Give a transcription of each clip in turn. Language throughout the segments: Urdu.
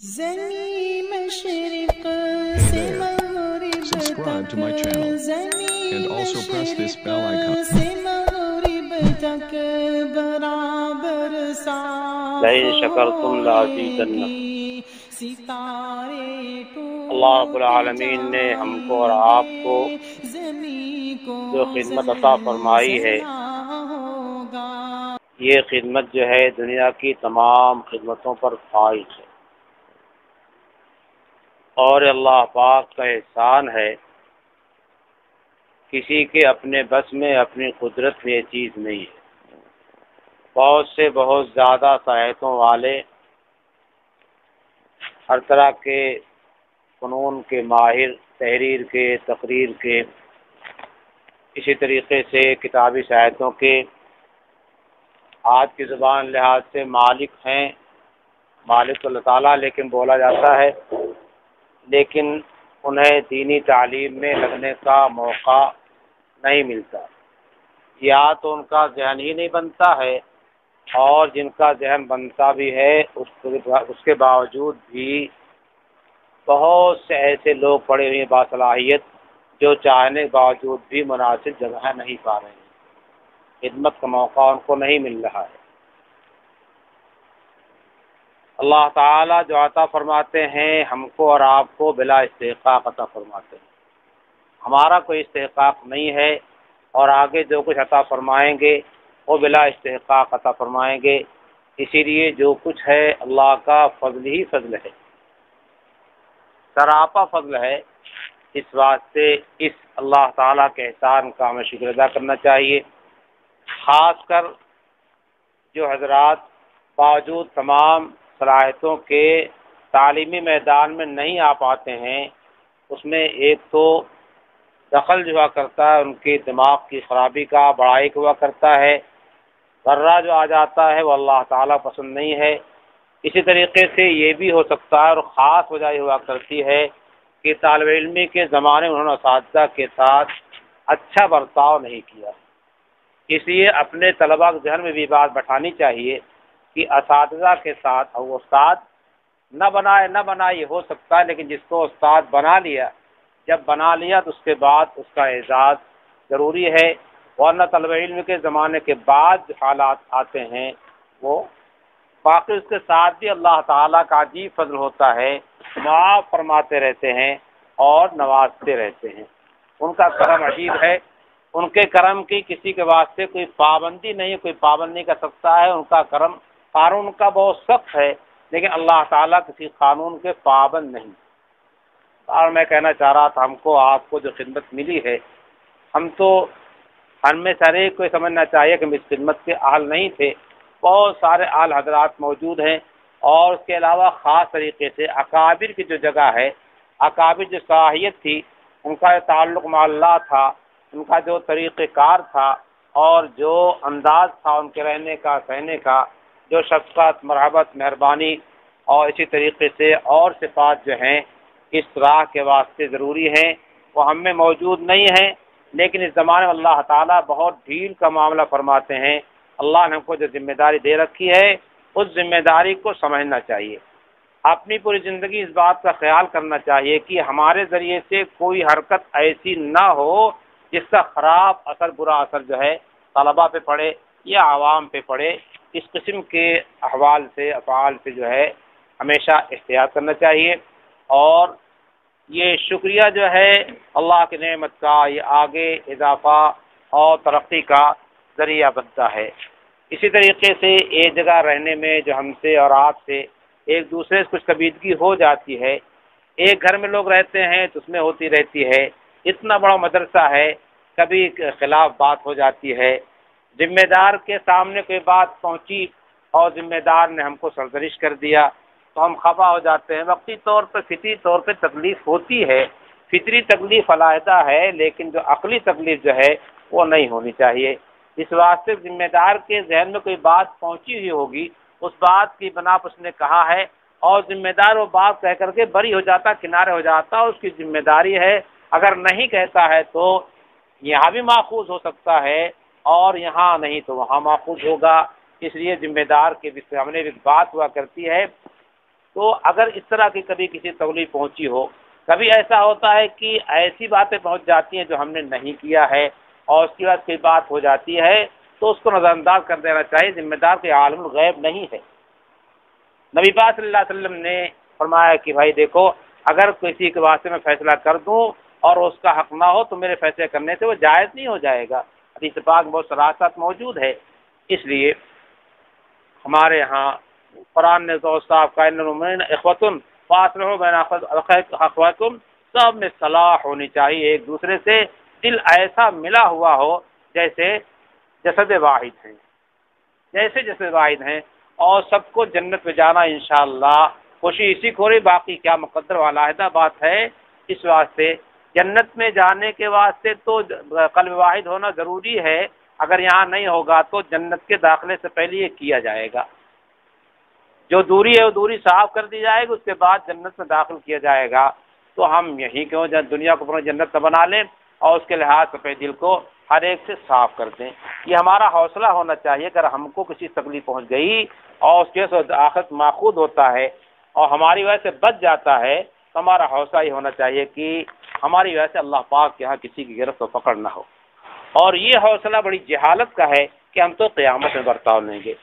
Subscribe to my channel and also press this bell icon. لئن شکرتم لازیدنکم۔ اللہ رب العالمین نے ہم کو اور آپ کو جو خدمت عطا فرمائی ہے، یہ خدمت جو ہے دنیا کی تمام خدمتوں پر فائز ہے، اور اللہ پاک کا احسان ہے، کسی کے اپنے بس میں اپنی قدرت میں یہ چیز نہیں ہے۔ بہت سے بہت زیادہ صلاحیتوں والے، ہر طرح کے فنون کے ماہر، تحریر کے، تقریر کے، اسی طریقے سے کتابی صلاحیتوں کے، آج کی زبان لحاظ سے مالک ہیں، مالک اللہ تعالیٰ لیکن بولا جاتا ہے، لیکن انہیں دینی تعلیم میں لگنے کا موقع نہیں ملتا، یا تو ان کا ذہن ہی نہیں بنتا ہے، اور جن کا ذہن بنتا بھی ہے اس کے باوجود بھی بہت سے ایسے لوگ پڑے ہوئے باصلاحیت جو چاہنے کے باوجود بھی مناسب جگہ نہیں پا رہے ہیں، خدمت کا موقع ان کو نہیں مل رہا ہے۔ اللہ تعالیٰ جو عطا فرماتے ہیں ہم کو اور آپ کو بلا استحقاق عطا فرماتے ہیں، ہمارا کوئی استحقاق نہیں ہے، اور آگے جو کچھ عطا فرمائیں گے وہ بلا استحقاق عطا فرمائیں گے، اسی لیے جو کچھ ہے اللہ کا فضل ہی فضل ہے، سراپا فضل ہے۔ اس واسطے اس اللہ تعالیٰ کے احسان کا ہمیں شکر ادا کرنا چاہیے۔ خاص کر جو حضرات باوجود تمام صلاحیتوں کے تعلیمی میدان میں نہیں آ پاتے ہیں، اس میں ایک تو دخل جو ہوا کرتا ہے ان کے دماغ کی خرابی کا، بڑائی کا ہوا کرتا ہے، ذرہ جو آ جاتا ہے وہ اللہ تعالیٰ پسند نہیں ہے۔ اسی طریقے سے یہ بھی ہو سکتا ہے، اور خاص وجہ یہ ہوا کرتی ہے کہ طالب علمی کے زمانے میں انہوں نے اساتذہ کے ساتھ اچھا برتاؤ نہیں کیا، اس لیے اپنے طلباء کے ذہن میں بھی بات بٹھانی چاہیے کہ اساتذہ کے ساتھ وہ استاد نہ بنائے یہ ہو سکتا ہے، لیکن جس کو استاد بنا لیا، جب بنا لیا تو اس کے بعد اس کا اعزاز ضروری ہے، ورنہ طلب علم کے زمانے کے بعد جو حالات آتے ہیں وہ باقی اس کے ساتھ بھی اللہ تعالیٰ کا عجیب فضل ہوتا ہے، معاف فرماتے رہتے ہیں اور نوازتے رہتے ہیں، ان کا کرم عجیب ہے، ان کے کرم کی کسی کے واسطے کوئی پابندی نہیں، کوئی پابند نہیں کر سکتا ہے، ان کا کرم قانون کا بہت سخت ہے، لیکن اللہ تعالیٰ کسی قانون کے پابند نہیں۔ اور میں کہنا چاہ رہا تھا ہم کو آپ کو جو خدمت ملی ہے، ہم میں سے ہر ایک کو سمجھنا چاہیے کہ ہم اس خدمت کے اہل نہیں تھے، بہت سارے اہل حضرات موجود ہیں، اور اس کے علاوہ خاص طریقے سے اکابر کی جو جگہ ہے، اکابر جو صلاحیت تھی، ان کا تعلق مع اللہ تھا، ان کا جو طریقہ کار تھا اور جو انداز تھا ان کے رہنے کا، کہنے کا، جو شفقت، مرحمت، مہربانی اور اسی طریقے سے اور صفات جو ہیں اس راہ کے واسطے ضروری ہیں، وہ ہم میں موجود نہیں ہیں، لیکن اس زمانے میں اللہ تعالیٰ بہت ڈھیل کا معاملہ فرماتے ہیں۔ اللہ نے ہم کو جو ذمہ داری دے رکھی ہے اس ذمہ داری کو سمجھنا چاہیے، اپنی پوری زندگی اس بات کا خیال کرنا چاہیے کہ ہمارے ذریعے سے کوئی حرکت ایسی نہ ہو جس کا خراب اثر، برا اثر جو ہے طلباء پہ پڑے یا عوام پہ پڑے۔ اس قسم کے احوال سے، افعال سے جو ہے ہمیشہ احتیاط کرنا چاہیے، اور یہ شکریہ جو ہے اللہ کی نعمت کا، یہ آگے اضافہ اور ترقی کا ذریعہ بنتا ہے۔ اسی طریقے سے ایک جگہ رہنے میں جو ہم سے اور آپ سے ایک دوسرے سے کچھ کبیدگی ہو جاتی ہے، ایک گھر میں لوگ رہتے ہیں تو اس میں ہوتی رہتی ہے، اتنا بڑا مدرسہ ہے، کبھی خلاف بات ہو جاتی ہے، ذمہ دار کے سامنے کوئی بات پہنچی اور ذمہ دار نے ہم کو سرزنش کر دیا تو ہم خفا ہو جاتے ہیں، وقتی طور پہ، فطری طور پہ تکلیف ہوتی ہے، فطری تکلیف علیحدہ ہے، لیکن جو عقلی تکلیف جو ہے وہ نہیں ہونی چاہیے۔ اس واسطے ذمہ دار کے ذہن میں کوئی بات پہنچی ہوئی ہوگی، اس بات کی بنا پر اس نے کہا ہے، اور ذمہ دار وہ بات کہہ کر کے بری ہو جاتا، کنارے ہو جاتا، اس کی ذمہ داری ہے، اگر نہیں کہتا ہے تو یہاں بھی ماخوذ ہو سکتا ہے اور یہاں نہیں تو وہاں ماخوذ ہوگا۔ اس لیے ذمہ دار کے سامنے ایک بات ہوا کرتی ہے تو اگر اس طرح کی کبھی کسی تکلیف پہنچی ہو، کبھی ایسا ہوتا ہے کہ ایسی باتیں پہنچ جاتی ہیں جو ہم نے نہیں کیا ہے اور اس کے بعد کوئی بات ہو جاتی ہے تو اس کو نظر انداز کر دینا چاہیے، ذمہ دار کوئی عالم الغیب نہیں ہے۔ نبی پاک صلی اللہ علیہ وسلم نے فرمایا کہ بھائی دیکھو، اگر کسی کے واسطے میں فیصلہ کر دوں اور اس کا حق نہ ہو تو میرے فیصلے کرنے سے وہ جائز نہیں ہو جائے گا۔ حدیث پاک بہت صراحت موجود ہے۔ اس لیے ہمارے ہاں قرآن نے تو صاف کہا ان المؤمنین اخوۃ فاصلحوا بین اخویکم، سب میں صلاح ہونی چاہیے ایک دوسرے سے، دل ایسا ملا ہوا ہو جیسے جسد واحد ہیں، جیسے جسد واحد ہیں، اور سب کو جنت میں جانا انشاءاللہ خوشی اسی کو رہی، باقی کیا مقدر والا علیحدہ بات ہے۔ اس واسطے جنت میں جانے کے واسطے تو قلب واحد ہونا ضروری ہے، اگر یہاں نہیں ہوگا تو جنت کے داخلے سے پہلے یہ کیا جائے گا، جو دوری ہے وہ دوری صاف کر دی جائے گی، اس کے بعد جنت میں داخل کیا جائے گا۔ تو ہم یہی کیوں دنیا کو اپنا جنت بنا لیں اور اس کے لحاظ سے اپنے دل کو ہر ایک سے صاف کر دیں۔ یہ ہمارا حوصلہ ہونا چاہیے، اگر ہم کو کسی تکلیف پہنچ گئی اور اس کے سے آخرت ماخوذ ہوتا ہے اور ہماری وجہ سے بچ جاتا ہے تو ہمارا حوصلہ یہ ہونا چاہیے کہ ہماری وجہ سے اللہ پاک کے یہاں کسی کی گرفت و پکڑ نہ ہو۔ اور یہ حوصلہ بڑی جہالت کا ہے کہ ہم تو قیامت میں برتاؤ لیں گے،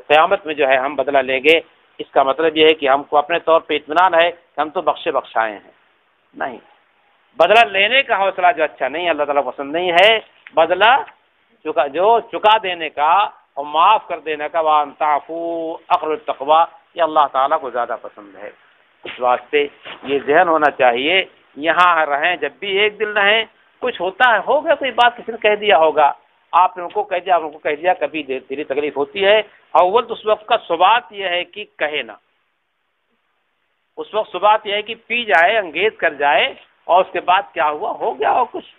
قیامت میں جو ہے ہم بدلہ لیں گے۔ اس کا مطلب یہ ہے کہ ہم کو اپنے طور پہ اطمینان ہے کہ ہم تو بخشے بخشائے ہیں، نہیں، بدلہ لینے کا حوصلہ جو اچھا نہیں ہے، اللہ تعالیٰ پسند نہیں ہے۔ بدلہ چکا دینے کا اور معاف کر دینے کا، وَأَن تَعْفُوا أَقْرَبُ لِلتَّقْوَىٰ، یہ اللہ تعالیٰ کو زیادہ پسند ہے۔ اس واسطے یہ ذہن ہونا چاہیے، یہاں رہیں جب بھی ایک دل رہیں، کچھ ہوتا ہے، ہوگا کوئی بات کسی نے کہہ دیا ہوگا، آپ نے ان کو کہہ دیا، آپ ان کو کہہ دیا، کبھی دلی تکلیف ہوتی ہے، اول تو اس وقت کا ثبات یہ ہے کہ کہے نہ، اس وقت ثبات یہ ہے کہ پی جائے، انگیز کر جائے، اور اس کے بعد کیا ہوا، ہو گیا ہو کچھ۔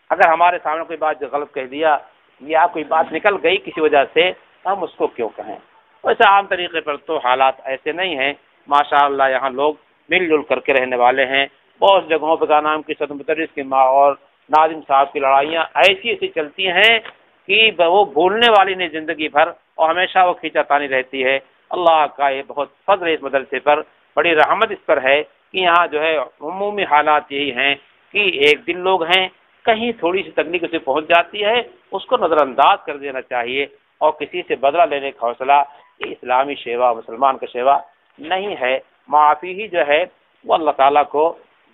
اگر ہمارے سامنے کوئی بات جو غلط کہہ دیا یا کوئی بات نکل گئی کسی وجہ سے، ہم اس کو کیوں کہیں۔ ویسے عام طریقے پر تو حالات ایسے نہیں ہیں، ماشاءاللہ یہاں لوگ مل جل کر کے رہنے والے ہیں۔ بہت جگہوں پہ کا نام کی صدر مدرس کی ماں اور ناظم صاحب کی لڑائیاں ایسی چلتی ہیں کہ وہ بھولنے والی نہیں زندگی بھر، اور ہمیشہ وہ کھینچا تانی رہتی ہے۔ اللہ کا یہ بہت فضل ہے اس مدرسے پر، بڑی رحمت اس پر ہے کہ یہاں جو ہے عمومی حالات یہی ہیں کہ ایک دن لوگ ہیں، کہیں تھوڑی سی تکلیف سے پہنچ جاتی ہے، اس کو نظر انداز کر دینا چاہیے، اور کسی سے بدلہ لینے کا حوصلہ یہ اسلامی شیوا، مسلمان کا شیوا نہیں ہے۔ معافی ہی جو ہے وہ اللہ تعالیٰ کو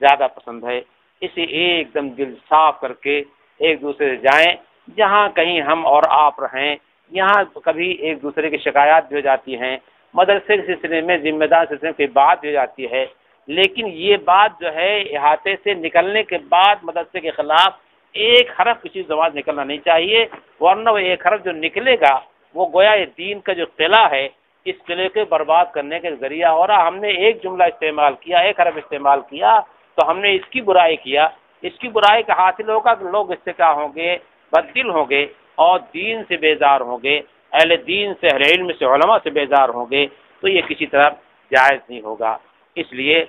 زیادہ پسند ہے۔ اسے ایک دم دل صاف کر کے ایک دوسرے سے جائیں، جہاں کہیں ہم اور آپ رہیں، یہاں کبھی ایک دوسرے کی شکایات بھی ہو جاتی ہیں، مدرسے کے سلسلے میں، ذمہ دار سلسلے میں کوئی بات بھی ہو جاتی ہے، لیکن یہ بات جو ہے احاطے سے نکلنے کے بعد مدرسے کے خلاف ایک حرف کسی زبان نکلنا نہیں چاہیے، ورنہ وہ ایک حرف جو نکلے گا وہ گویا یہ دین کا جو قلعہ ہے، اس قلعے کے برباد کرنے کا ذریعہ ہو رہا۔ ہم نے ایک جملہ استعمال کیا، ایک حرف استعمال کیا تو ہم نے اس کی برائی کیا، اس کی برائی کا حاصل ہوگا کہ لوگ اس سے کیا ہوں گے، بددل ہوں گے اور دین سے بیزار ہوں گے، اہل دین سے، اہل علم سے، علماء سے بیزار ہوں گے، تو یہ کسی طرح جائز نہیں ہوگا۔ اس لیے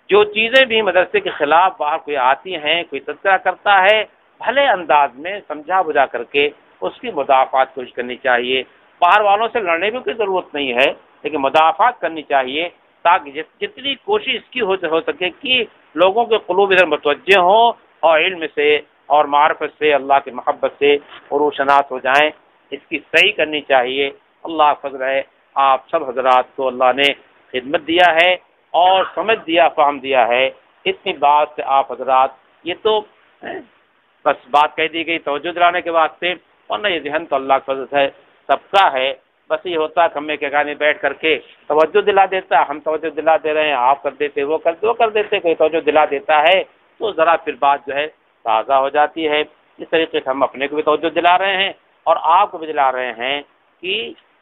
جو چیزیں بھی مدرسے کے خلاف باہر کوئی آتی ہیں، کوئی تذکرہ کرتا ہے، بھلے انداز میں سمجھا بجھا کر کے اس کی مدافعات کوشش کرنی چاہیے۔ باہر والوں سے لڑنے بھی کوئی ضرورت نہیں ہے، لیکن مدافعات کرنی چاہیے تاکہ جتنی کوشش اس کی ہو سکے کہ لوگوں کے قلوب ادھر متوجہ ہوں اور علم سے اور معرفت سے، اللہ کی محبت سے روشناس ہو جائیں، اس کی صحیح کرنی چاہیے۔ اللہ فضل ہے، آپ سب حضرات کو اللہ نے خدمت دیا ہے اور سمجھ دیا، فہم دیا ہے، اتنی بات سے آپ حضرات، یہ تو بس بات کہہ دی گئی توجہ دلانے کے واسطے، ورنہ یہ ذہن تو اللہ کا فضل ہے، سب کا ہے۔ بس یہ ہوتا ہے کھمبے کے گانے بیٹھ کر کے توجہ دلا دیتا، ہم توجہ دلا دے رہے ہیں، آپ کر دیتے، وہ کر دیتے، کوئی توجہ دلا دیتا ہے تو ذرا پھر بات جو ہے تازہ ہو جاتی ہے۔ اس طریقے سے ہم اپنے کو بھی توجہ دلا رہے ہیں اور آپ کو بھی دلا رہے ہیں کہ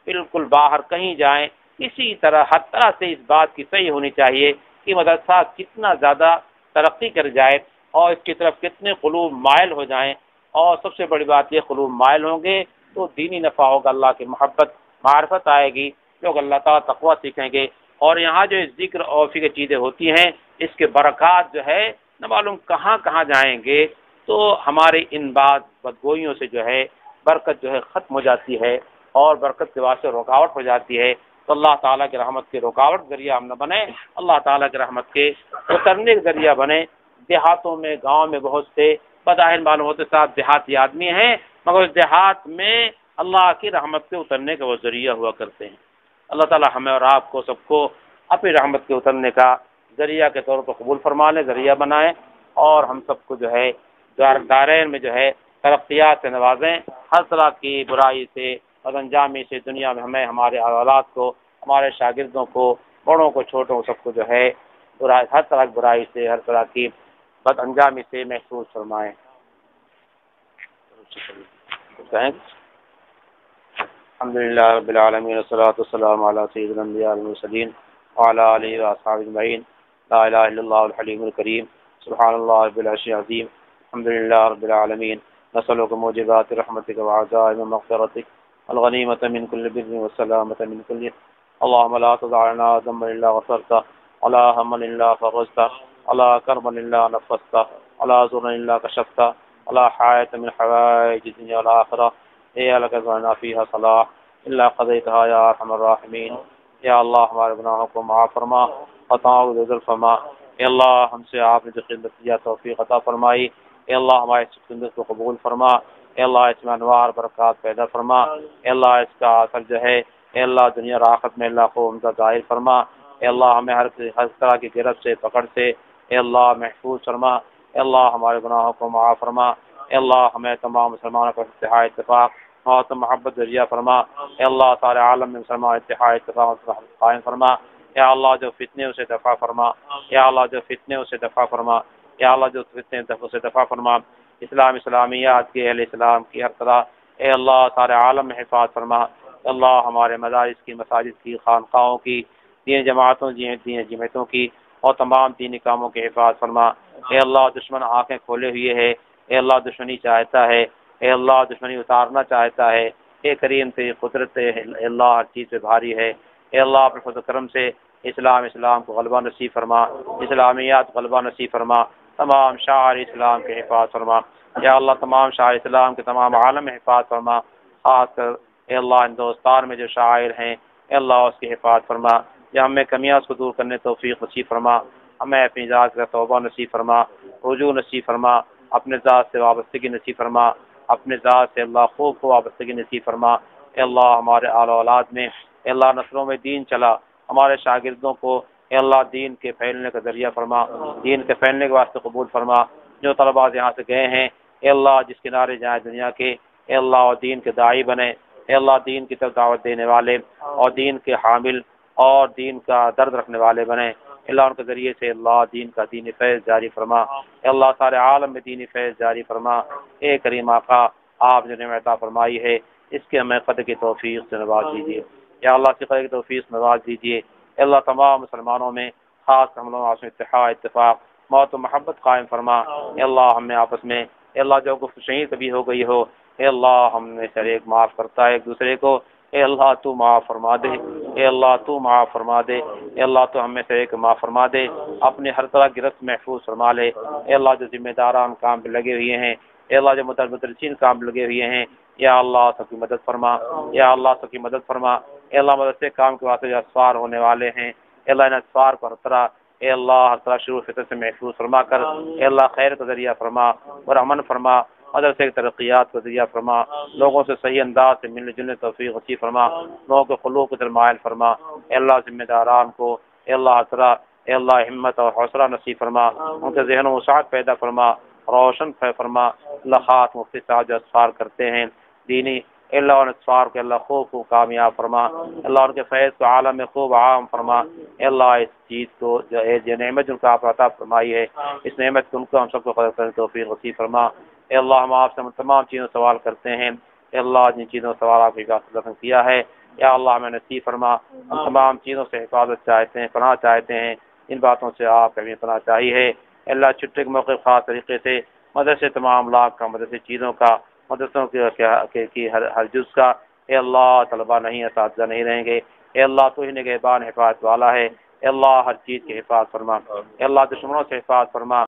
بالکل باہر کہیں جائیں، کسی طرح ہر طرح سے اس بات کی صحیح ہونی چاہیے کہ مدرسہ کتنا زیادہ ترقی کر جائے اور اس کی طرف کتنے قلوب مائل ہو جائیں، اور سب سے بڑی بات یہ قلوب مائل ہوں گے تو دینی نفع ہوگا، اللہ کی محبت، معرفت آئے گی، لوگ اللہ تعالیٰ تقویٰ سیکھیں گے، اور یہاں جو ذکر اور فکر چیزیں ہوتی ہیں اس کے برکات جو ہے نہ معلوم کہاں کہاں جائیں گے، تو ہمارے ان بات بدگوئیوں سے جو ہے برکت جو ہے ختم ہو جاتی ہے اور برکت کے واسطے رکاوٹ ہو جاتی ہے۔ تو اللہ تعالیٰ کی رحمت کے رکاوٹ ذریعہ ہم نہ بنے، اللہ تعالیٰ کی رحمت کے اترنے کے ذریعہ بنے۔ دیہاتوں میں، گاؤں میں بہت سے بظاہر معلوم ہوتے صاحب دیہاتی آدمی ہیں، مگر اس دیہات میں اللہ کی رحمت کے اترنے کا وہ ذریعہ ہوا کرتے ہیں۔ اللہ تعالیٰ ہمیں اور آپ کو سب کو اپنی رحمت کے اترنے کا ذریعہ کے طور پر قبول فرما لے، ذریعہ بنائیں، اور ہم سب کو جو ہے دارین میں جو ہے ترقیات سے نوازیں، ہر طرح کی برائی سے اور انجامی سے دنیا میں ہمیں، ہمارے اولاد کو، ہمارے شاگردوں کو، بڑوں کو، چھوٹوں کو، سب کو جو ہے برائی، ہر طرح کی برائی سے، ہر طرح کی بد انجامی سے محفوظ فرمائیں۔ الحمد للہ رب العالمین والصلاۃ والسلام علی سید الانبیاء والمرسلین وعلی آلہ واصحابہ اجمعین، لا الہ الا اللہ الحلیم الکریم، سبحان اللہ رب العرش العظیم، الحمد للہ رب العالمین، نسألک موجبات رحمتک وعزائم مغفرتک، الغنیمۃ من کل بر والسلامۃ من کل اثم، اللهم لا تدع لنا ذنبا الا غفرته، ولا هما الا فرجته، ولا كربا الا نفسته، ولا ضرا الا كشفته، ولا حاجة من حوائج الدنيا والآخرة هي لك رضواننا فيها صلاح الا قضيتها يا ارحم الراحمین۔ یا اللہ ہمارے گناہوں کو معاف فرما، خطاؤں کو درگزر فرما۔ اے اللہ ہم سے آپ نے جو خدمت کیا توفیق عطا فرمائی، اے اللہ ہماری اس خدمت کو قبول فرما، اے اللہ اس میں انوار برکات پیدا فرما، اے اللہ اس کا اثر جو ہے اے اللہ دنیا اور آخرت میں اللہ کو عمدہ ظاہر فرما، اے اللہ ہمیں ہر طرح کی گرفت سے، پکڑ سے اے اللہ محفوظ فرما، اے اللہ ہمارے گناہوں کو معاف فرما، اے اللہ ہمیں تمام مسلمانوں کو اتحاد اتفاق اور محبت ذریعہ فرما، اے اللہ سارے عالم میں مسلمان اتحاد اتفاق قائم فرما، یا اللہ جو فتنے اسے دفع فرما، یا اللہ جو فتنے اسے دفع فرما، یا اللہ جو فتنے اسے دفع فرما، اسلامیات کی، اہل اسلام کی ہر طرح اے اللہ سارے عالم میں حفاظت فرما، اے اللہ ہمارے مدارس کی، مساجد کی، خانقاہوں کی، دین جماعتوں دین جماعتوں کی اور تمام دینی کاموں کی حفاظت فرما۔ اے اللہ دشمن آنکھیں کھولے ہوئے ہے، اے اللہ دشمنی چاہتا ہے، اے اللہ دشمنی اتارنا چاہتا ہے، اے کریم تیری قدرت ہے، اے اللہ ہر چیز سے بھاری ہے، اے اللہ اپنے فضل و کرم سے اسلام کو غلبہ نصیب فرما، اسلامیات غلبہ نصیب فرما، تمام شاعر اسلام کے حفاظت فرما، یا اللہ تمام شاعر اسلام کے تمام عالم میں حفاظت فرما، خاص کر اے اللہ ہندوستان میں جو شاعر ہیں اے اللہ اس کی حفاظت فرما، یا ہمیں کمیاں اس کو دور کرنے توفیق نصیب فرما، ہمیں اپنی ذات کا توبہ نصیب فرما، رجوع نصیب فرما، اپنے ذات سے وابستگی نصیب فرما، اپنے ذات سے اللہ خوب کو وابستگی نصیب فرما، اے اللہ ہمارے آل و اولاد میں اے اللہ نسلوں میں دین چلا، ہمارے شاگردوں کو اے اللہ دین کے پھیلنے کا ذریعہ فرما، دین کے پھیلنے کے واسطے قبول فرما، جو طلباء یہاں سے گئے ہیں اے اللہ جس کنارے جائیں دنیا کے اے اللہ اور دین کے داعی بنے، اے اللہ دین کی طرف دعوت دینے والے اور دین کے حامل اور دین کا درد رکھنے والے بنے، اللہ ان کے ذریعے سے اللہ دین کا دینی فیض جاری فرما، اے اللہ سارے عالم میں دینی فیض جاری فرما، اے کریم آقا آپ جو نعمت عطا فرمائی ہے اس کے ہمیں قدر کی توفیق سے نواز دیجیے، یا اللہ کی قدر کی توفیق سے نواز دیجیے، اے اللہ تمام مسلمانوں میں خاص ہم لوگ آپس میں اتفاق موت و محبت قائم فرما، اے اللہ ہم نے آپس میں اے اللہ جو گفت شہید کبھی ہو گئی ہو اے اللہ ہم نے سر ایک معاف کرتا ہے ایک دوسرے کو، اے اللہ تو معاف فرما دے، اے اللہ تو معاف فرما دے، اے اللہ تو ہمیں سے ایک معاف فرما دے، اپنے ہر طرح گرفت محفوظ فرما لے، اے اللہ جو ذمہ داران کام پہ لگے ہوئے ہیں اے اللہ جو مدرسین کام پہ لگے ہوئے ہیں یا اللہ سب کی مدد فرما، یا اللہ سب کی مدد فرما، اے اللہ مدرسے کام کے واسطے جو اسفار ہونے والے ہیں اے اللہ ان اسفار کو ہر طرح اے اللہ ہر طرح شروع فطر سے محفوظ فرما کر اے اللہ خیر کا ذریعہ فرما اور امن فرما، مدرسے کی ترقیات کا ذریعہ فرما، لوگوں سے صحیح انداز سے ملنے جلنے توفیق نصیب فرما، لوگوں کے قلوب کو مائل فرما، اے اللہ ذمہ داران کو اے اللہ ہر طرح اے اللہ ہمت اور حوصلہ نصیب فرما، ان کے ذہنوں میں وسعت پیدا فرما، روشن فرما، اللہ خاص مفتی صاحب جو اسفار کرتے ہیں دینی اے اللہ ان اسفار کو اللہ خوب کامیاب فرما، اللہ ان کے فیض کو عالم میں خوب عام فرما، اے اللہ اس چیز کو جو نعمت جن کا آپ عطا فرمائی ہے اس نعمت کو ان کو ہم سب کو قدر کرنے توفیق نصیب فرما، اے اللہ ہم آپ سے تمام چیزوں سوال کرتے ہیں، اے اللہ جن چیزوں سوال آپ کی حفاظت کیا ہے یا اللہ ہمیں نصیب فرما، ہم تمام چیزوں سے حفاظت چاہتے ہیں، پناہ چاہتے ہیں، ان باتوں سے آپ ہمیں پناہ چاہیے، اے اللہ چھٹے کے موقع خاص طریقے سے مدرسے تمام لاکھ کا مدرسے چیزوں کا مدرسوں کی ہر جز کا اے اللہ طلبہ نہیں اساتذہ نہیں رہیں گے، اے اللہ تو ہی نگہبان حفاظت والا ہے، اے اللہ ہر چیز کی حفاظت فرما، اے اللہ دشمنوں سے حفاظت فرما،